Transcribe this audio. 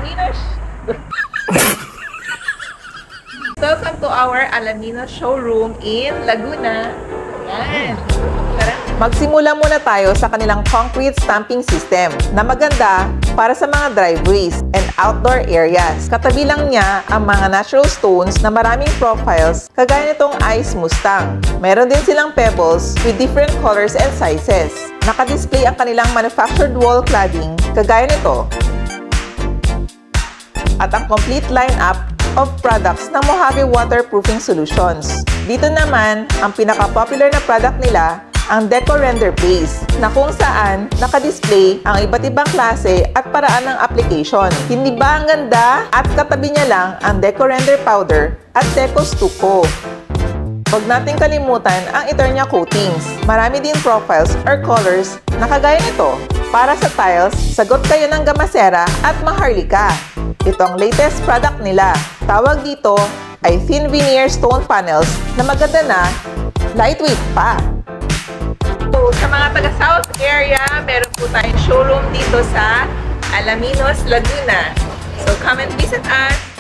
Alaminos. Welcome to our Alaminos showroom in Laguna. Ayan. Tara. Magsimula muna tayo sa kanilang concrete stamping system na maganda para sa mga driveways and outdoor areas. Katabi lang niya ang mga natural stones na maraming profiles kagaya nitong Ice Mustang. Meron din silang pebbles with different colors and sizes. Naka-display ang kanilang manufactured wall cladding kagaya nito. At ang complete lineup of products ng Mojave Waterproofing Solutions. Dito naman, ang pinaka-popular na product nila, ang Deco Render Base, na kung saan nakadisplay ang iba't ibang klase at paraan ng application. Hindi ba ang ganda? At katabi niya lang ang Deco Render Powder at Deco Stucco. Huwag nating kalimutan ang Eternia Coatings. Marami din profiles or colors na kagaya nito. Para sa tiles, sagot kayo ng Gamasera at Maharlika. Ito ang latest product nila. Tawag dito ay thin veneer stone panels na maganda na, lightweight pa. So, sa mga taga-South area, meron po tayong showroom dito sa Alaminos, Laguna. So, come and visit us.